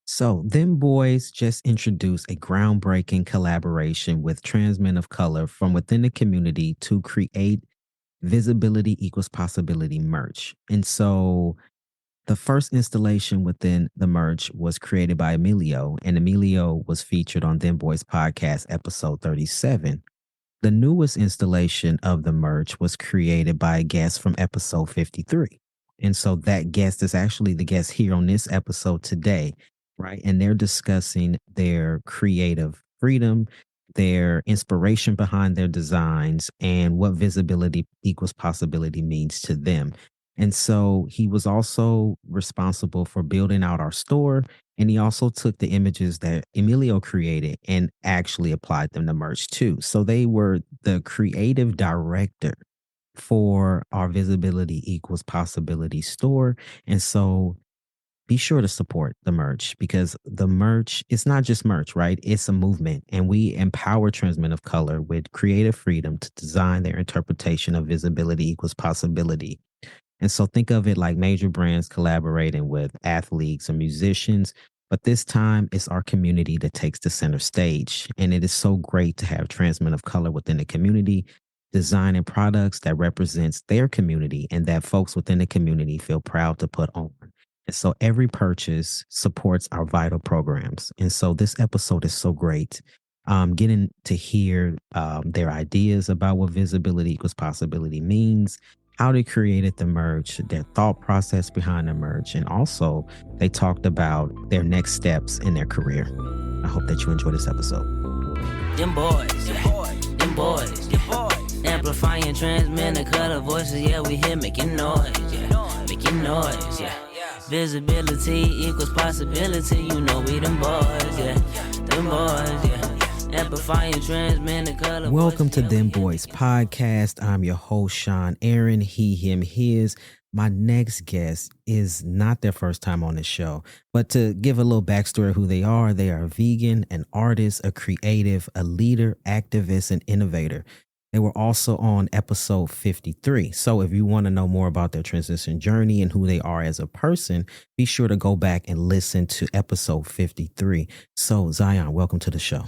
So, Them Boys just introduced a groundbreaking collaboration with trans men of color from within the community to create visibility equals possibility merch. And so, the first installation within the merch was created by Emilio, and Emilio was featured on Them Boys podcast episode 37. The newest installation of the merch was created by a guest from episode 53. And so that guest is actually the guest here on this episode today, right? And they're discussing their creative freedom, their inspiration behind their designs, and what visibility equals possibility means to them. And so he was also responsible for building out our store. And he also took the images that Emilio created and actually applied them to merch too. So they were the creative director for our Visibility Equals Possibility store. And so be sure to support the merch because the merch, it's not just merch, right? It's a movement. And we empower trans men of color with creative freedom to design their interpretation of visibility equals possibility. And so think of it like major brands collaborating with athletes and musicians. But this time it's our community that takes the center stage. And it is so great to have trans men of color within the community designing products that represents their community and that folks within the community feel proud to put on. And so every purchase supports our vital programs. And so this episode is so great. Getting to hear their ideas about what visibility equals possibility means, how they created the merch, their thought process behind the merch, and also they talked about their next steps in their career. I hope that you enjoy this episode. Dem Bois, yeah. Dem Bois, amplifying trans men of color voices, yeah, we here making noise, yeah. Making noise, yeah. Visibility equals possibility, you know we them boys, yeah. Them boys, yeah. Amplifying trans men of color. Welcome to Dem Bois podcast. I'm your host, Sean Aaron, he, him, his. My next guest is not their first time on the show, but to give a little backstory of who they are a vegan, an artist, a creative, a leader, activist, and innovator. They were also on episode 53. So if you want to know more about their transition journey and who they are as a person, be sure to go back and listen to episode 53. So Zyon, welcome to the show.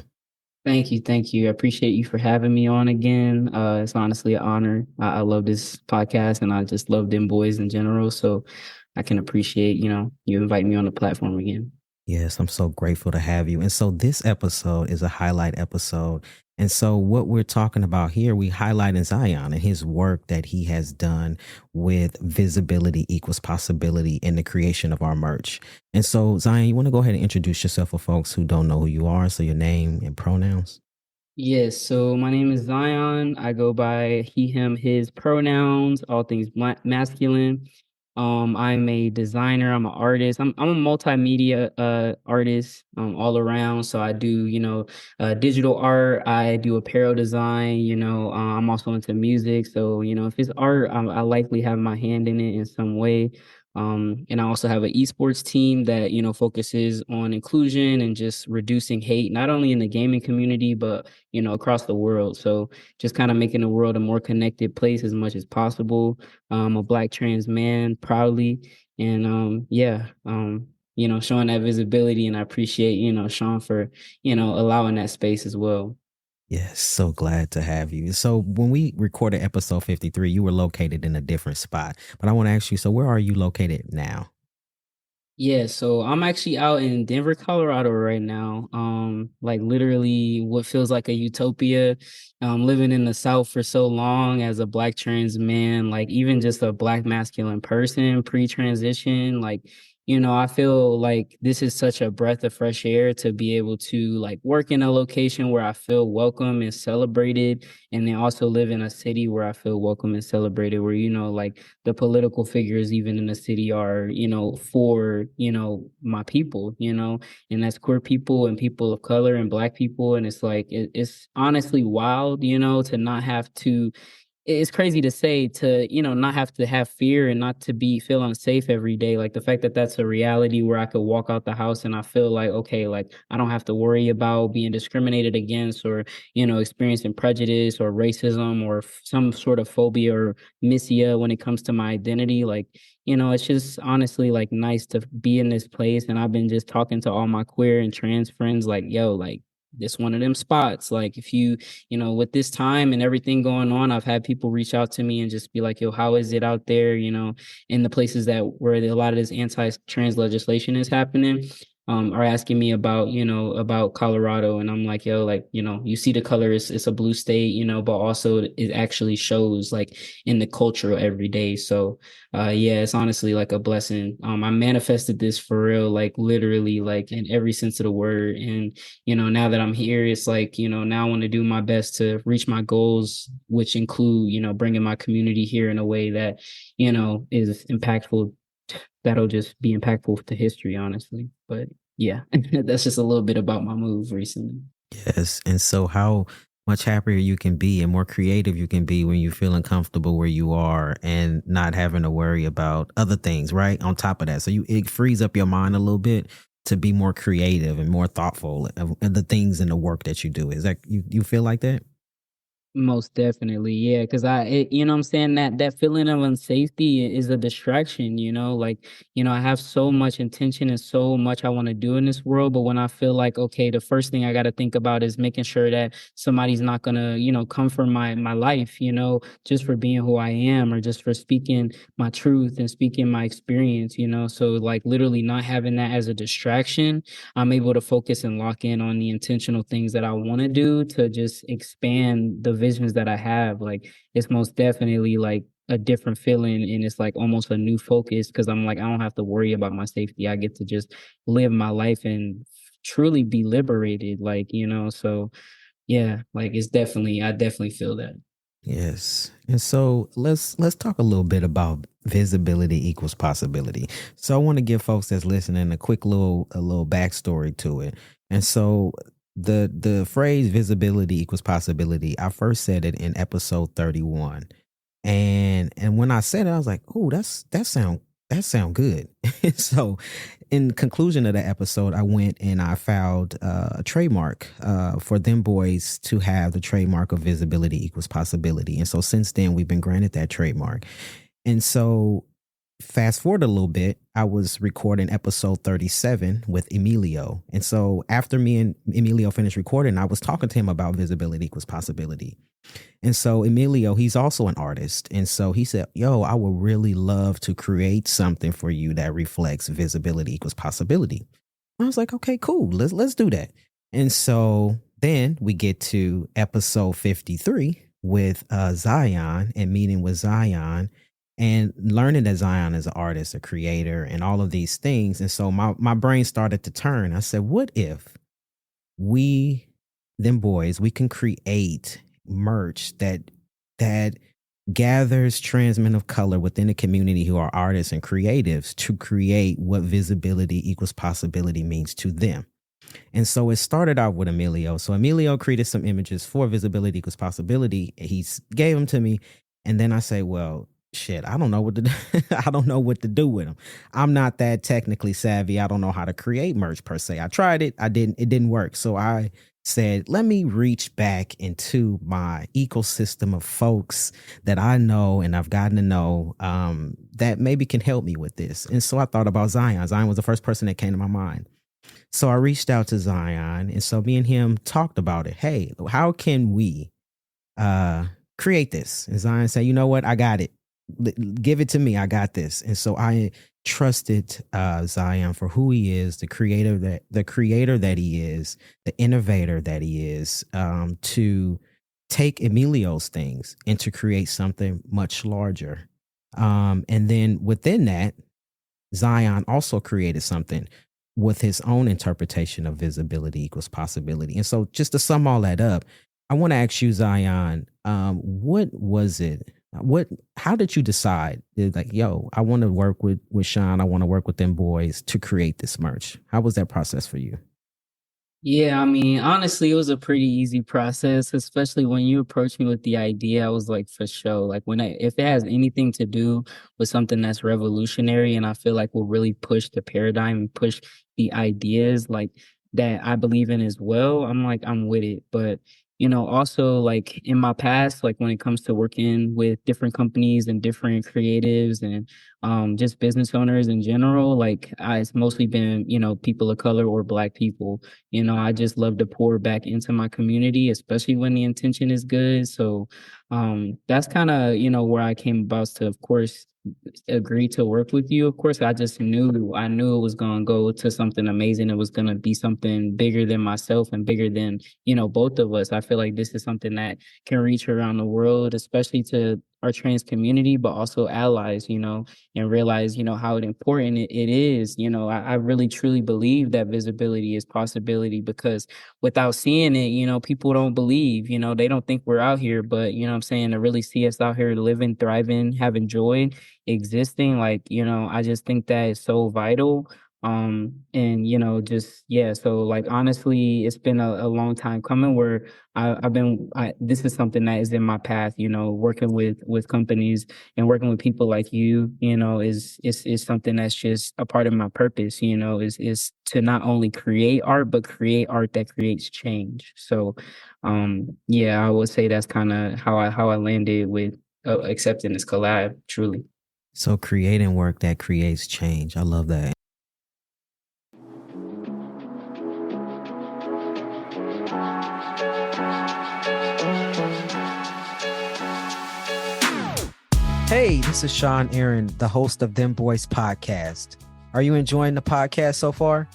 Thank you. Thank you. I appreciate you for having me on again. It's honestly an honor. I love this podcast and I just love Dem Boys in general. So I can appreciate, you inviting me on the platform again. Yes, I'm so grateful to have you. And so this episode is a highlight episode. And so what we're talking about here, we highlight in Zyon and his work that he has done with visibility equals possibility in the creation of our merch. And so Zyon, you want to go ahead and introduce yourself for folks who don't know who you are? So your name and pronouns. Yes. So my name is Zyon. I go by he, him, his pronouns, all things masculine. I'm a designer. I'm an artist. I'm a multimedia artist all around. So I do digital art. I do apparel design. I'm also into music. So if it's art, I likely have my hand in it in some way. And I also have an esports team that focuses on inclusion and just reducing hate, not only in the gaming community but across the world. So just kind of making the world a more connected place as much as possible. A Black trans man proudly, and showing that visibility. And I appreciate Sean for allowing that space as well. Yes, so glad to have you. So when we recorded episode 53, you were located in a different spot. But I want to ask you, so where are you located now? Yeah, so I'm actually out in Denver, Colorado right now. Like literally what feels like a utopia. Living in the South for so long as a Black trans man, like even just a Black masculine person pre-transition, like I feel like this is such a breath of fresh air to be able to like work in a location where I feel welcome and celebrated, and then also live in a city where I feel welcome and celebrated, where like the political figures even in the city are for my people, and that's queer people and people of color and Black people. And it's like it's honestly wild to not have to, it's crazy to say, to not have to have fear and not to be feel unsafe every day. Like the fact that that's a reality where I could walk out the house and I feel like, okay, like I don't have to worry about being discriminated against or experiencing prejudice or racism or some sort of phobia or missia when it comes to my identity. Like it's just honestly like nice to be in this place. And I've been just talking to all my queer and trans friends, like, yo, like this one of them spots. Like if with this time and everything going on, I've had people reach out to me and just be like, yo, how is it out there, in the places that where a lot of this anti-trans legislation is happening. Are asking me about Colorado, and I'm like, yo, like, you see the color, it's a blue state, but also it actually shows like in the culture every day. So yeah, it's honestly like a blessing. I manifested this for real, like literally, like in every sense of the word. And now that I'm here, it's like, now I want to do my best to reach my goals, which include, bringing my community here in a way that, is impactful, that'll just be impactful to history, honestly. But yeah, that's just a little bit about my move recently. Yes. And so how much happier you can be and more creative you can be when you're feeling comfortable where you are and not having to worry about other things, right? On top of that. So it frees up your mind a little bit to be more creative and more thoughtful of the things and the work that you do. Is that you feel like that? Most definitely, yeah. Because what I'm saying, that feeling of unsafety is a distraction. Like I have so much intention and so much I want to do in this world, but when I feel like, okay, the first thing I got to think about is making sure that somebody's not gonna come for my life, just for being who I am or just for speaking my truth and speaking my experience. So like literally not having that as a distraction, I'm able to focus and lock in on the intentional things that I want to do to just expand the visions that I have. Like it's most definitely like a different feeling, and it's like almost a new focus because I'm like, I don't have to worry about my safety. I get to just live my life and truly be liberated. Like, so yeah, like I definitely feel that. Yes. And so let's talk a little bit about visibility equals possibility. So I want to give folks that's listening a little backstory to it. And so the phrase visibility equals possibility, I first said it in episode 31. And when I said it, I was like, "Oh, that sound good." So, in conclusion of the episode, I went and I filed a trademark for Dem Boys to have the trademark of visibility equals possibility. And so since then, we've been granted that trademark. And so, fast forward a little bit, I was recording episode 37 with Emilio. And so after me and Emilio finished recording, I was talking to him about visibility equals possibility. And so Emilio, he's also an artist. And so he said, yo, I would really love to create something for you that reflects visibility equals possibility. I was like, okay, cool. Let's do that. And so then we get to episode 53 with Zyon and meeting with Zyon and learning that Zyon is an artist, a creator, and all of these things. And so my brain started to turn. I said, what if we, them boys, we can create merch that gathers trans men of color within the community who are artists and creatives to create what visibility equals possibility means to them. And so it started out with Emilio. So Emilio created some images for visibility equals possibility. He gave them to me. And then I say, well, shit, I don't know what to do. I don't know what to do with them. I'm not that technically savvy. I don't know how to create merch per se. I tried it. It didn't work. So I said, let me reach back into my ecosystem of folks that I know and I've gotten to know that maybe can help me with this. And so I thought about Zyon. Zyon was the first person that came to my mind. So I reached out to Zyon. And so me and him talked about it. Hey, how can we create this? And Zion said, you know what? I got it. Give it to me. I got this. And so I trusted Zyon for who he is, the creator that he is, the innovator that he is, to take Emilio's things and to create something much larger. And then within that, Zyon also created something with his own interpretation of visibility equals possibility. And so just to sum all that up, I want to ask you, Zyon, what was it? How did you decide? Like, yo, I want to work with Sean. I want to work with them boys to create this merch. How was that process for you? Yeah, I mean, honestly, it was a pretty easy process, especially when you approached me with the idea. I was like, for sure. Like if it has anything to do with something that's revolutionary and I feel like will really push the paradigm and push the ideas like that I believe in as well, I'm like, I'm with it. But also like in my past, like when it comes to working with different companies and different creatives and just business owners in general. Like it's mostly been, people of color or black people. I just love to pour back into my community, especially when the intention is good. So that's kind of, where I came about to, of course, agree to work with you. Of course, I knew it was gonna go to something amazing. It was gonna be something bigger than myself and bigger than, both of us. I feel like this is something that can reach around the world, especially to our trans community, but also allies, and realize, how important it is. I really truly believe that visibility is possibility, because without seeing it, people don't believe, they don't think we're out here. But what I'm saying, to really see us out here living, thriving, having joy, existing, like, I just think that is so vital. And just, yeah, so like, honestly, it's been a long time coming where this is something that is in my path. Working with companies and working with people like you, is something that's just a part of my purpose. Is to not only create art, but create art that creates change. So yeah, I would say that's kind of how I landed with accepting this collab, truly. So creating work that creates change. I love that. Hey, this is Sean Aaron, the host of Dem Bois podcast. Are you enjoying the podcast so far?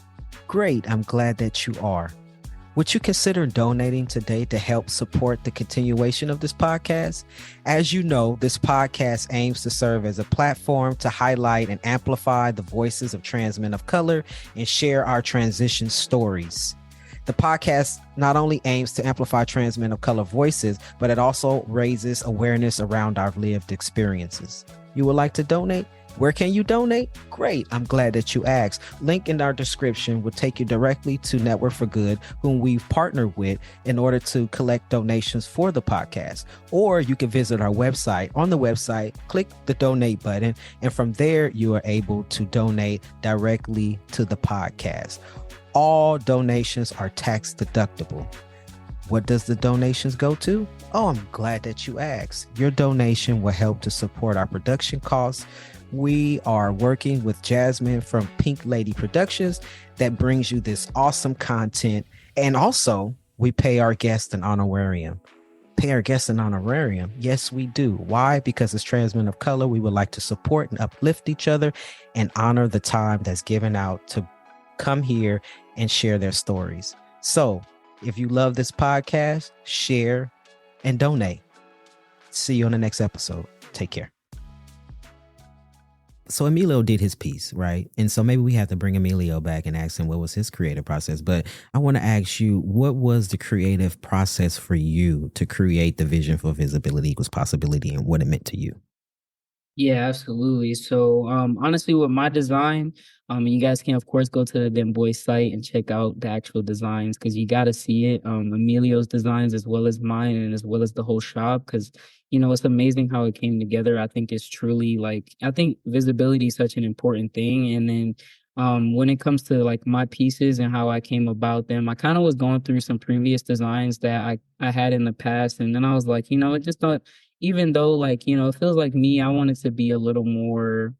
Great, I'm glad that you are. Would you consider donating today to help support the continuation of this podcast? As you know, this podcast aims to serve as a platform to highlight and amplify the voices of trans men of color and share our transition stories. The podcast not only aims to amplify trans men of color voices, but it also raises awareness around our lived experiences. You would like to donate? Where can you donate? Great. I'm glad that you asked. Link in our description will take you directly to Network for Good, whom we've partnered with in order to collect donations for the podcast. Or you can visit our website. On the website, click the donate button, and from there, you are able to donate directly to the podcast. All donations are tax deductible. What does the donations go to? Oh, I'm glad that you asked. Your donation will help to support our production costs. We are working with Jasmine from Pink Lady Productions that brings you this awesome content. And also, we pay our guests an honorarium. Pay our guests an honorarium? Yes, we do. Why? Because as trans men of color, we would like to support and uplift each other and honor the time that's given out to come here and share their stories. So if you love this podcast, share and donate. See you on the next episode. Take care. So Emilio did his piece, right? And so maybe we have to bring Emilio back and ask him what was his creative process. But I want to ask you, what was the creative process for you to create the vision for visibility equals possibility and what it meant to you? Yeah, absolutely. So, honestly, with my design, you guys can of course go to the Dem Bois site and check out the actual designs, because you got to see it. Emilio's designs as well as mine and as well as the whole shop, because it's amazing how it came together. I think it's truly, like, I think visibility is such an important thing. And then when it comes to like my pieces and how I came about them, I kind of was going through some previous designs that I had in the past, and then I was like, it just thought, even though, like, it feels like me, I wanted to be a little more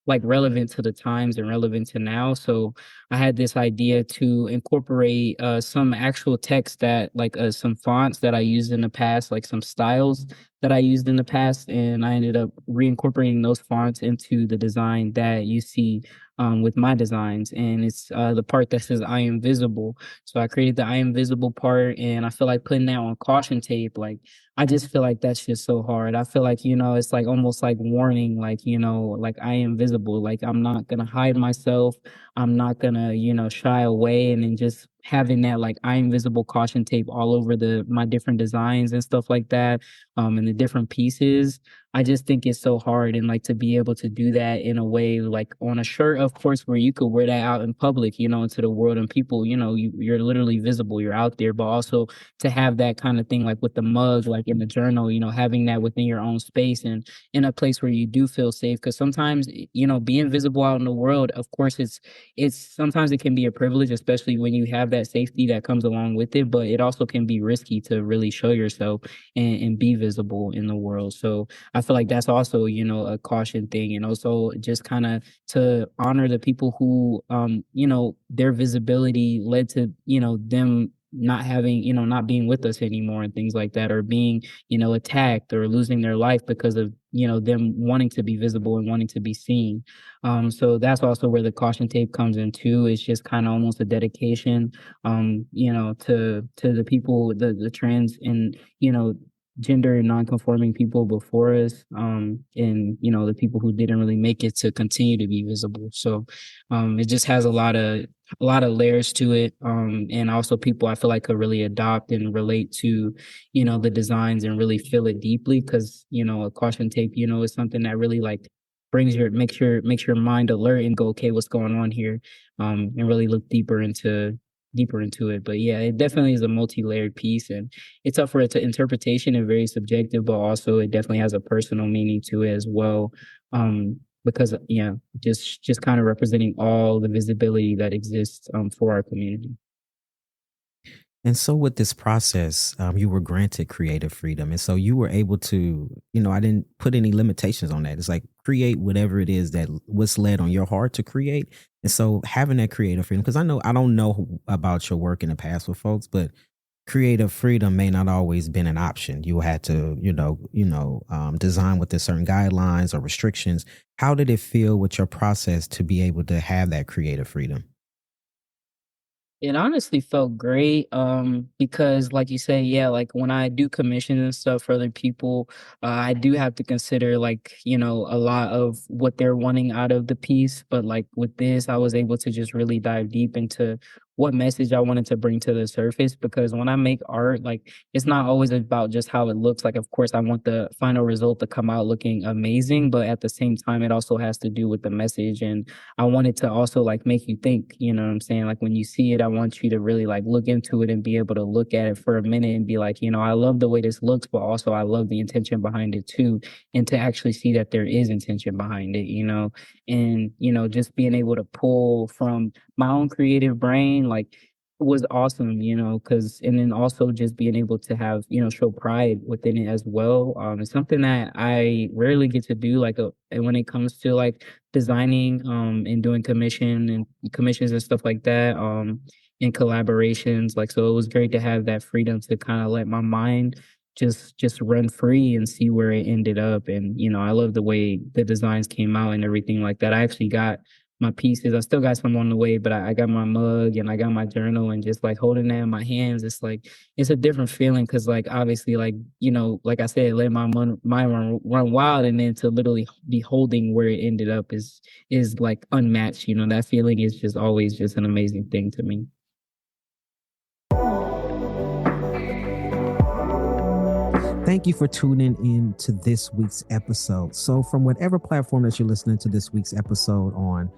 like relevant to the times and relevant to now. So I had this idea to incorporate some actual text, that like some fonts that I used in the past, like some styles that I used in the past, and I ended up reincorporating those fonts into the design that you see with my designs. And it's the part that says "I am visible." So I created the "I am visible" part, and I feel like putting that on caution tape, like, I just feel like that's just so hard. I feel like, it's like almost like warning, like, like, I am visible. Like, I'm not gonna hide myself. I'm not gonna, shy away. And then just having that, like, I am visible caution tape all over my different designs and stuff like that, and the different pieces. I just think it's so hard. And like, to be able to do that in a way, like on a shirt, of course, where you could wear that out in public, into the world, and people, you're literally visible, you're out there. But also to have that kind of thing, like with the mug, like in the journal, having that within your own space and in a place where you do feel safe. Because sometimes, being visible out in the world, of course, it's sometimes it can be a privilege, especially when you have that safety that comes along with it. But it also can be risky to really show yourself and be visible in the world. So I feel like that's also, a caution thing, and also just kind of to honor the people who, their visibility led to, them not having, not being with us anymore and things like that, or being, attacked or losing their life because of, them wanting to be visible and wanting to be seen. So that's also where the caution tape comes in too. It's just kind of almost a dedication, to the people, the trans and, gender and non-conforming people before us, and the people who didn't really make it to continue to be visible. So it just has a lot of layers to it, and also people I feel like could really adopt and relate to, the designs and really feel it deeply, because a caution tape, is something that really like brings your makes your mind alert and go, okay, what's going on here, and really look deeper into it. But yeah, it definitely is a multi-layered piece, and it's up for it to interpretation and very subjective, but also it definitely has a personal meaning to it as well. Because yeah, just kind of representing all the visibility that exists, for our community. And so with this process, you were granted creative freedom. And so you were able to, I didn't put any limitations on that. It's like create whatever it is that what's led on your heart to create. And so having that creative freedom, because I don't know about your work in the past with folks, but creative freedom may not always been an option. You had to, design within certain guidelines or restrictions. How did it feel with your process to be able to have that creative freedom? It honestly felt great, because like you say, yeah, like when I do commission and stuff for other people, I do have to consider like, a lot of what they're wanting out of the piece. But like with this, I was able to just really dive deep into what message I wanted to bring to the surface, because when I make art, like it's not always about just how it looks. Like, of course, I want the final result to come out looking amazing, but at the same time, it also has to do with the message. And I want it to also like make you think, you know what I'm saying? Like when you see it, I want you to really like look into it and be able to look at it for a minute and be like, I love the way this looks, but also I love the intention behind it too. And to actually see that there is intention behind it, and, just being able to pull from my own creative brain, like was awesome, because and then also just being able to have, show pride within it as well. It's something that I rarely get to do, like and when it comes to like designing, and doing commissions and stuff like that, in collaborations. Like so it was great to have that freedom to kind of let my mind just run free and see where it ended up. And I love the way the designs came out and everything like that. I actually got my pieces. I still got some on the way, but I got my mug and I got my journal, and just like holding that in my hands, it's like it's a different feeling, because like obviously like like I said, let my mind run wild, and then to literally be holding where it ended up is like unmatched. That feeling is just always just an amazing thing to me. Thank you for tuning in to this week's episode. So, from whatever platform that you're listening to this week's episode on,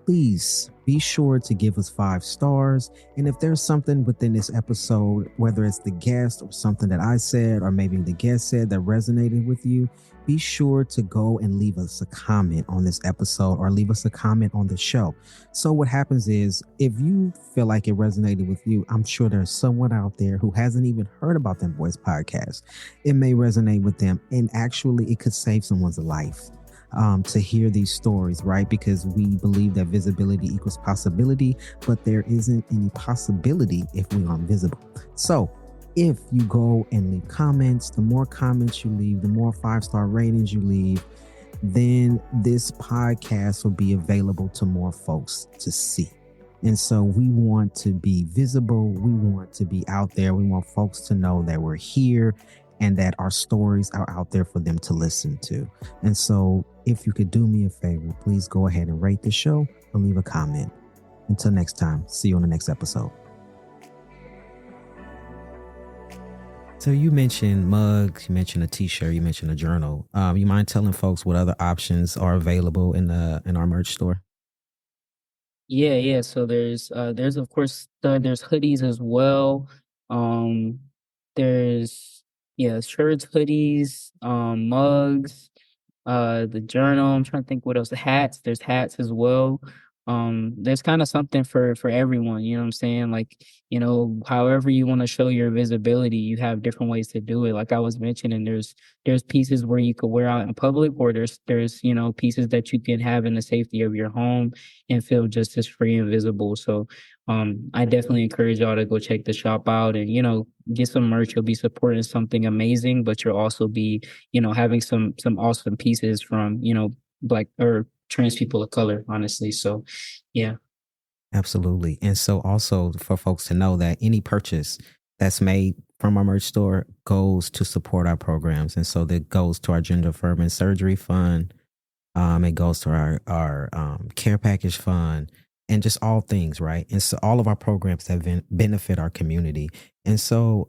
please be sure to give us 5 stars. And if there's something within this episode, whether it's the guest or something that I said, or maybe the guest said that resonated with you, be sure to go and leave us a comment on this episode or leave us a comment on the show. So what happens is, if you feel like it resonated with you, I'm sure there's someone out there who hasn't even heard about Dem Bois podcast. It may resonate with them, and actually it could save someone's life. To hear these stories, right? Because we believe that visibility equals possibility, but there isn't any possibility if we aren't visible. So if you go and leave comments, the more comments you leave, the more 5-star ratings you leave, then this podcast will be available to more folks to see. And so we want to be visible. We want to be out there. We want folks to know that we're here and that our stories are out there for them to listen to. And so if you could do me a favor, please go ahead and rate the show or leave a comment. Until next time, see you on the next episode. So you mentioned mugs, you mentioned a t-shirt, you mentioned a journal. You mind telling folks what other options are available in our merch store? Yeah, yeah. So there's of course there's hoodies as well. Um there's yeah, shirts, hoodies, mugs, the journal. I'm trying to think what else. The hats, there's hats as well. there's kind of something for everyone, you know what I'm saying? Like, however you want to show your visibility, you have different ways to do it. Like I was mentioning, there's pieces where you could wear out in public, or there's pieces that you can have in the safety of your home and feel just as free and visible. So I definitely encourage y'all to go check the shop out and get some merch. You'll be supporting something amazing, but you'll also be having some awesome pieces from black or trans people of color, honestly. So yeah. Absolutely. And so also for folks to know that any purchase that's made from our merch store goes to support our programs. And so that goes to our gender affirming surgery fund. It goes to our care package fund and just all things, right? And so all of our programs that benefit our community. And so,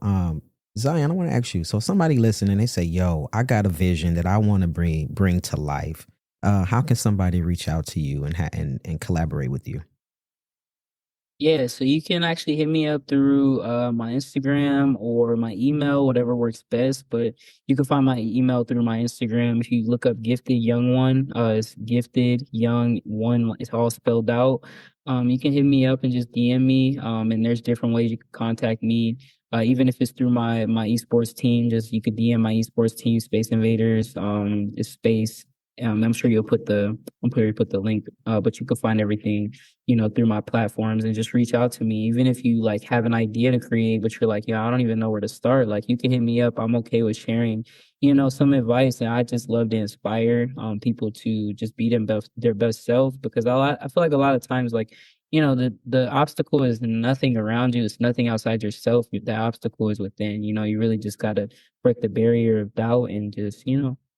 Zyon, I want to ask you, so somebody listening, they say, yo, I got a vision that I want to bring to life. How can somebody reach out to you and collaborate with you? Yeah, so you can actually hit me up through my Instagram or my email, whatever works best. But you can find my email through my Instagram. If you look up Gifted Young One, it's Gifted Young One. It's all spelled out. You can hit me up and just DM me. And there's different ways you can contact me. Even if it's through my esports team, just you could DM my esports team, Space Invaders. It's Space. I'm sure you'll put the link. But you can find everything through my platforms and just reach out to me. Even if you like have an idea to create, but you're like, yeah, I don't even know where to start. Like you can hit me up. I'm okay with sharing, some advice. And I just love to inspire people to just be their best self, because I feel like a lot of times, like, the obstacle is nothing around you. It's nothing outside yourself. The obstacle is within. You really just gotta break the barrier of doubt and just,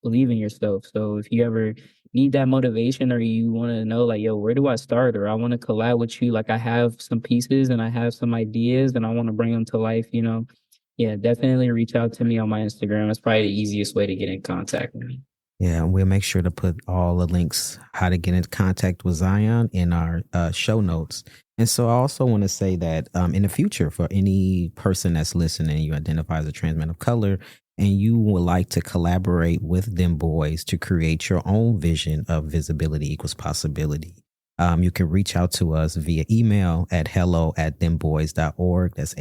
believe in yourself. So if you ever need that motivation, or you want to know like, yo, where do I start, or I want to collab with you, like I have some pieces and I have some ideas and I want to bring them to life, yeah, definitely reach out to me on my Instagram. It's probably the easiest way to get in contact with me. Yeah, and we'll make sure to put all the links how to get into contact with Zyon in our show notes. And so I also want to say that in the future, for any person that's listening, you identify as a trans man of color, and you would like to collaborate with Dem Bois to create your own vision of visibility equals possibility. You can reach out to us via email at hello@dembois.org. That's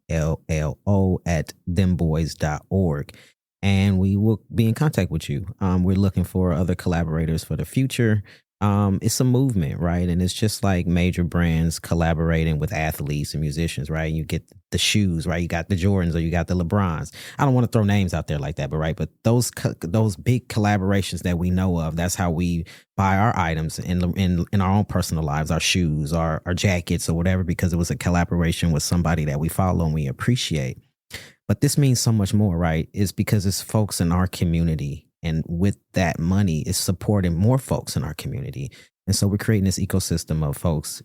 HELLO at dembois.org. And we will be in contact with you. We're looking for other collaborators for the future. It's a movement, right? And it's just like major brands collaborating with athletes and musicians, right? You get the shoes, right? You got the Jordans or you got the LeBrons. I don't want to throw names out there like that, but right. But those big collaborations that we know of, that's how we buy our items in our own personal lives, our shoes, our jackets or whatever, because it was a collaboration with somebody that we follow and we appreciate. But this means so much more, right? It's because it's folks in our community. And with that money, it's supporting more folks in our community. And so we're creating this ecosystem of folks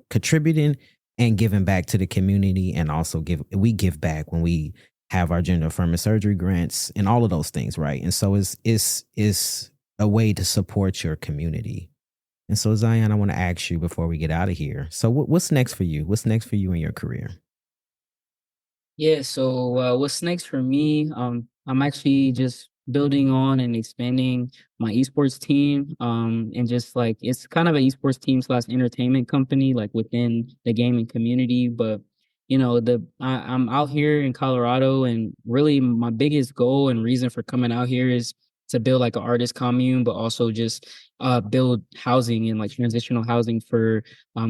contributing and giving back to the community. And also we give back when we have our gender affirming surgery grants and all of those things, right? And so it's a way to support your community. And so, Zyon, I want to ask you before we get out of here. So what's next for you? What's next for you in your career? Yeah, so what's next for me? I'm actually just building on and expanding my esports team. And just like it's kind of an esports team slash entertainment company, like within the gaming community. But I'm out here in Colorado, and really my biggest goal and reason for coming out here is to build like an artist commune, but also just build housing and like transitional housing for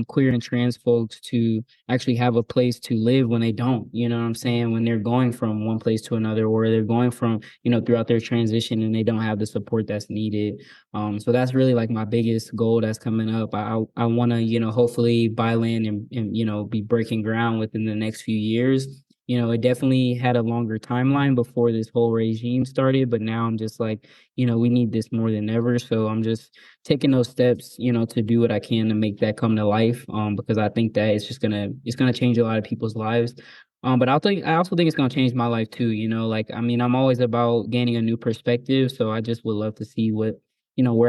queer and trans folks to actually have a place to live when they don't, you know what I'm saying? When they're going from one place to another, or they're going from, throughout their transition and they don't have the support that's needed. So that's really like my biggest goal that's coming up. I want to, hopefully buy land and, be breaking ground within the next few years. It definitely had a longer timeline before this whole regime started, but now I'm just like, we need this more than ever. So I'm just taking those steps, to do what I can to make that come to life. Because I think that it's gonna change a lot of people's lives. But I also think it's gonna change my life too. Like I mean, I'm always about gaining a new perspective. So I just would love to see where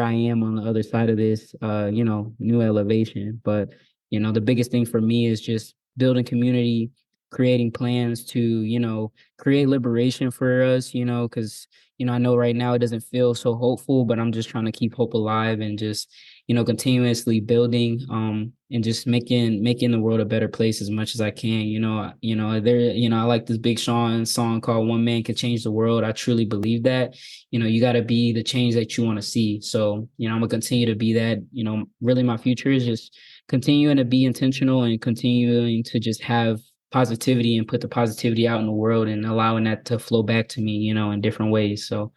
I am on the other side of this, new elevation. But the biggest thing for me is just building community, creating plans to, create liberation for us, because, I know right now it doesn't feel so hopeful, but I'm just trying to keep hope alive and just, continuously building, and just making the world a better place as much as I can. I like this Big Sean song called "One Man Can Change the World." I truly believe that. You got to be the change that you want to see. So, I'm gonna continue to be that. Really, my future is just continuing to be intentional and continuing to just have positivity and put the positivity out in the world and allowing that to flow back to me, in different ways. So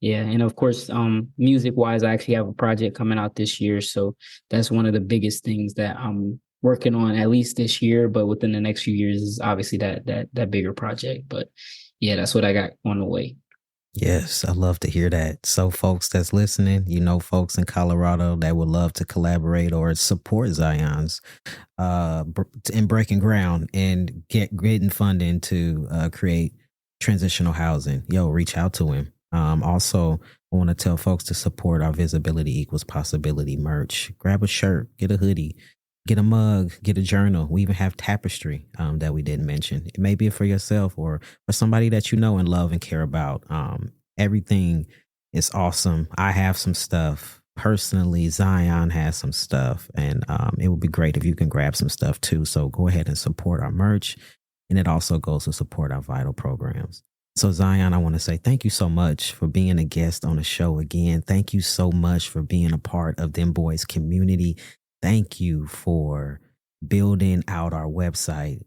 yeah, and of course, music wise, I actually have a project coming out this year. So that's one of the biggest things that I'm working on, at least this year, but within the next few years is obviously that bigger project. But yeah, that's what I got on the way. Yes, I love to hear that. So, folks that's listening, folks in Colorado that would love to collaborate or support Zyon's in breaking ground and getting funding to create transitional housing. Yo, reach out to him. Also, I want to tell folks to support our Visibility Equals Possibility merch. Grab a shirt, get a hoodie, get a mug, get a journal. We even have tapestry that we didn't mention. It may be for yourself or for somebody that you know and love and care about. Everything is awesome. I have some stuff. Personally, Zyon has some stuff, and it would be great if you can grab some stuff too. So go ahead and support our merch, and it also goes to support our vital programs. So Zyon, I want to say thank you so much for being a guest on the show again. Thank you so much for being a part of Dem Bois community. Thank you for building out our website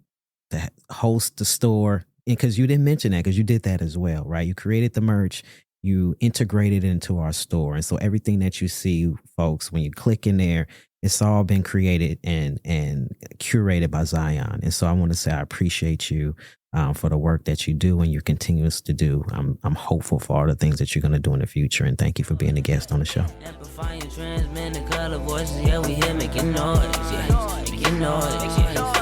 to host the store. And because you didn't mention that, because you did that as well, right? You created the merch, you integrated it into our store. And so everything that you see, folks, when you click in there, it's all been created and curated by Zyon. And so I want to say I appreciate you for the work that you do and you're continuous to do. I'm hopeful for all the things that you're going to do in the future. And thank you for being a guest on the show. Amplifying, transmitting color voices, yeah, we here making noise, yeah, making noise, yeah.